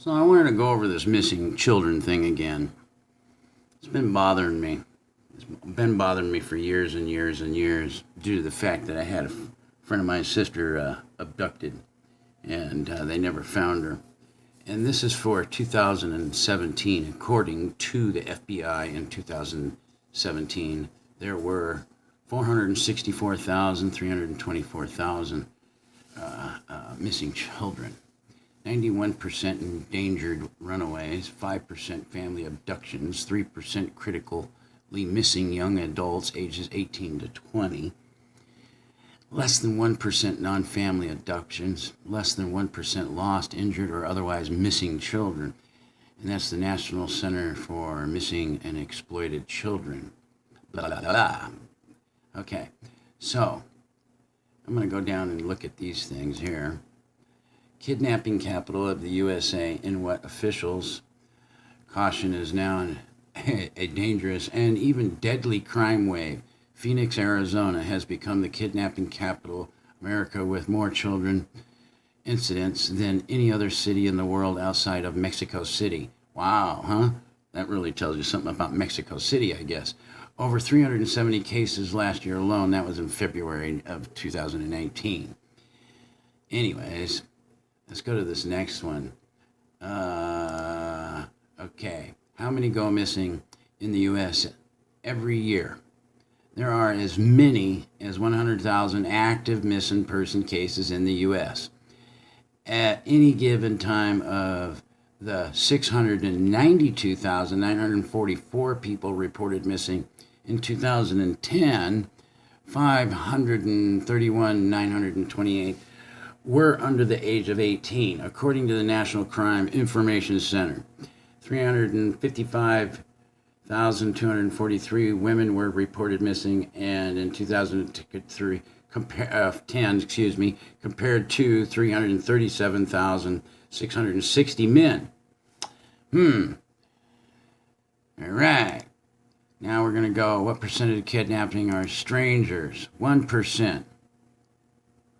So I wanted to go over this missing children thing again. It's been bothering me. It's been bothering me for years and years and years due to the fact that I had a friend of my sister abducted and they never found her. And this is for 2017. According to the FBI in 2017, there were 464,324,000 missing children. 91% endangered runaways, 5% family abductions, 3% critically missing young adults ages 18 to 20, less than 1% non-family abductions, less than 1% lost, injured, or otherwise missing children. And that's the National Center for Missing and Exploited Children. Blah, blah, blah. Okay, so I'm going to go down and look at these things here. Kidnapping capital of the USA in what officials caution is now a dangerous and even deadly crime wave. Phoenix, Arizona has become the kidnapping capital of America with more children incidents than any other city in the world outside of Mexico City. Wow, huh? That really tells you something about Mexico City, I guess. Over 370 cases last year alone. That was in February of 2018. Anyways, let's go to this next one. Okay. How many go missing in the U.S. every year? There are as many as 100,000 active missing person cases in the U.S. At any given time of the 692,944 people reported missing in 2010, 531,928 were under the age of 18, according to the National Crime Information Center. 355,243 women were reported missing, and in 2010, compared to 337,660 men. All right. Now we're going to go, what percentage of kidnapping are strangers? 1%.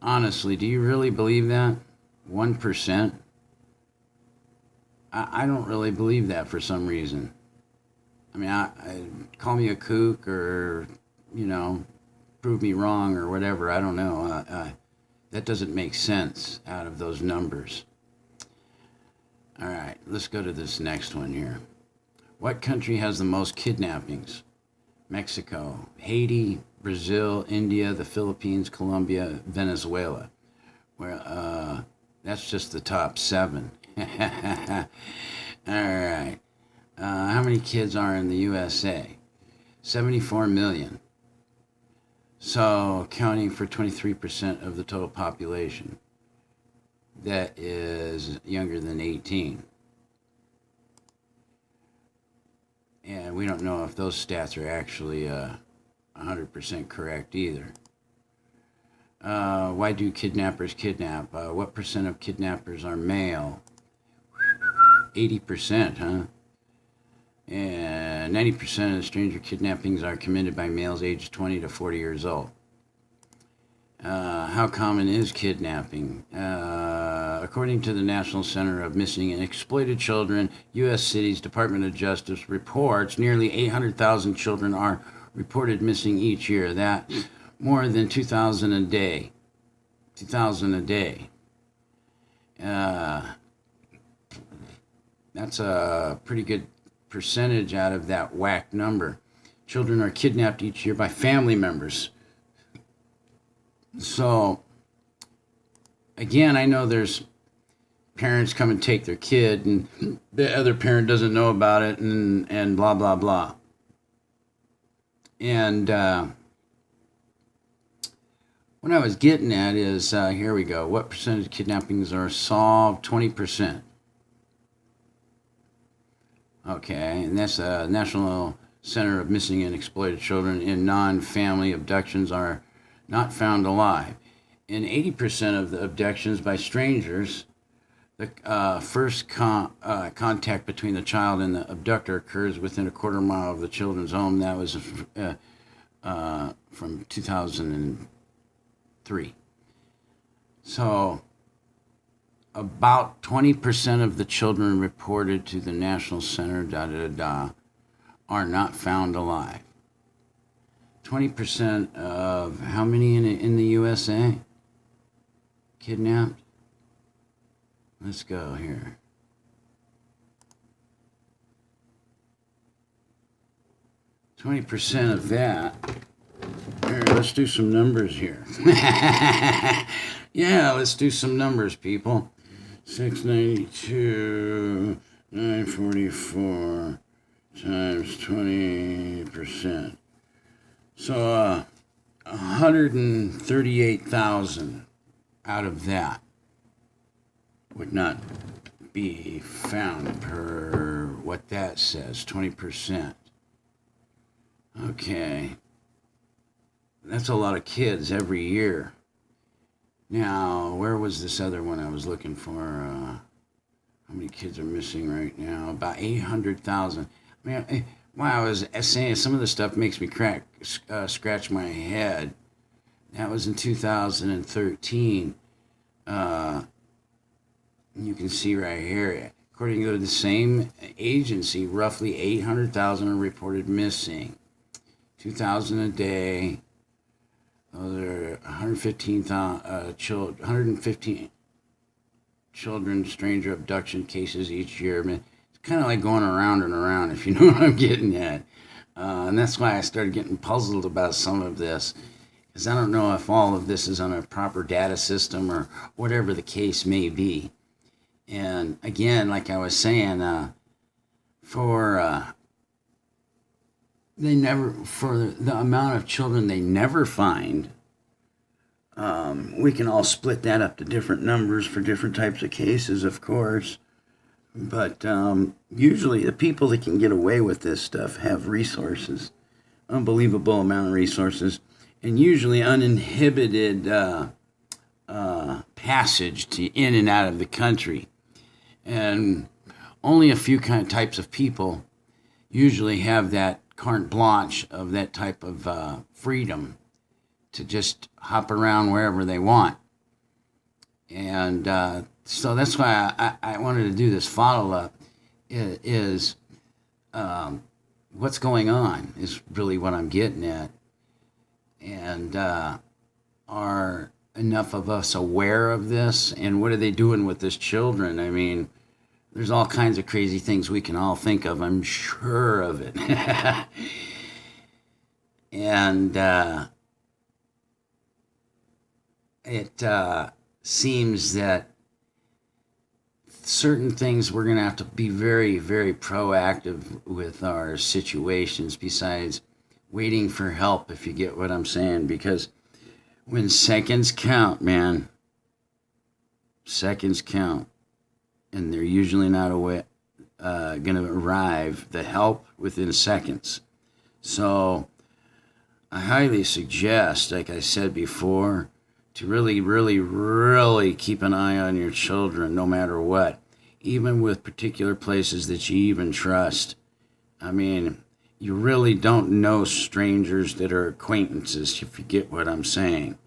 Honestly, do you really believe that? 1%? I don't really believe that for some reason. I mean, I call me a kook or, prove me wrong or whatever. I don't know. That doesn't make sense out of those numbers. All right, let's go to this next one here. What country has the most kidnappings? Mexico, Haiti, Brazil, India, the Philippines, Colombia, Venezuela. Well, that's just the top 7. All right. How many kids are in the USA? 74 million. So, accounting for 23% of the total population. That is younger than 18. And we don't know if those stats are actually 100% correct either. Why do kidnappers kidnap? What percent of kidnappers are male? 80%, huh? And 90% of stranger kidnappings are committed by males aged 20 to 40 years old. How common is kidnapping? According to the National Center of Missing and Exploited Children, U.S. Cities Department of Justice reports nearly 800,000 children are reported missing each year. That more than 2,000 a day. 2,000 a day. That's a pretty good percentage out of that whack number. Children are kidnapped each year by family members. So, again, I know there's parents come and take their kid and the other parent doesn't know about it and blah, blah, blah. And what I was getting at is, here we go. What percentage of kidnappings are solved? 20%. Okay, and that's the National Center of Missing and Exploited Children in non-family abductions are not found alive. In 80% of the abductions by strangers, the first contact between the child and the abductor occurs within a quarter mile of the children's home. That was from 2003. So, about 20% of the children reported to the National Center, are not found alive. 20% of how many in the USA kidnapped? Let's go here. 20% of that. Here, let's do some numbers here. Yeah, let's do some numbers, people. 692, 944 times 20%. So 138,000 out of that would not be found per what that says, 20%. Okay. That's a lot of kids every year. Now, where was this other one I was looking for? How many kids are missing right now? About 800,000. I mean, while I was saying some of the stuff makes me scratch my head. That was in 2013. You can see right here, according to the same agency, roughly 800,000 are reported missing. 2,000 a day. Those are 115 children stranger abduction cases each year. I mean, it's kind of like going around and around, if you know what I'm getting at. And that's why I started getting puzzled about some of this, because I don't know if all of this is on a proper data system or whatever the case may be. And again, like I was saying, for the amount of children they never find, we can all split that up to different numbers for different types of cases, of course. But usually the people that can get away with this stuff have resources, unbelievable amount of resources, and usually uninhibited passage to in and out of the country. And only a few types of people usually have that carte blanche of that type of freedom to just hop around wherever they want. And so that's why I wanted to do this follow-up is what's going on is really what I'm getting at. And are enough of us aware of this? And what are they doing with this children? I mean, there's all kinds of crazy things we can all think of. I'm sure of it. And it seems that certain things we're going to have to be very, very proactive with our situations besides waiting for help, if you get what I'm saying. Because when seconds count, man, seconds count. And they're usually not going to arrive, the help, within seconds. So I highly suggest, like I said before, to really, really, really keep an eye on your children no matter what, even with particular places that you even trust. I mean, you really don't know strangers that are acquaintances, if you get what I'm saying.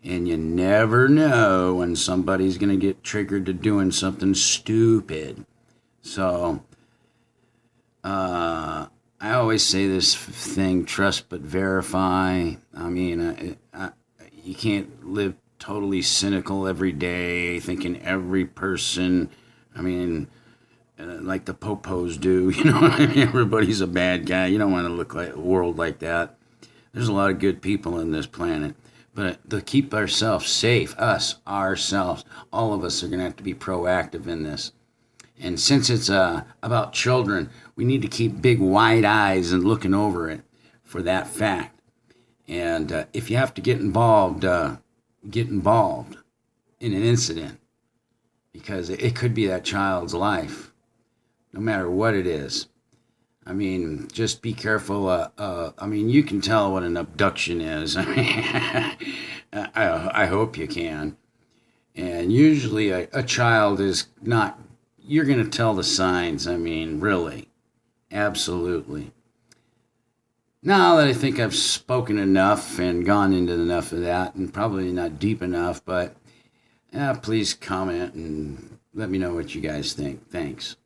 And you never know when somebody's going to get triggered to doing something stupid. So, I always say this thing, trust but verify. I mean, you can't live totally cynical every day, thinking every person, I mean, like the popos do, you know what I mean? Everybody's a bad guy. You don't want to look like a world like that. There's a lot of good people on this planet. But to keep ourselves safe, ourselves, all of us are going to have to be proactive in this. And since it's about children, we need to keep big, wide eyes and looking over it for that fact. And if you have to get involved in an incident, because it could be that child's life, no matter what it is. I mean, just be careful. I mean, you can tell what an abduction is. I mean, I hope you can. And usually a child is not, you're going to tell the signs. I mean, really, absolutely. Now that I think I've spoken enough and gone into enough of that, and probably not deep enough, but Please comment and let me know what you guys think. Thanks.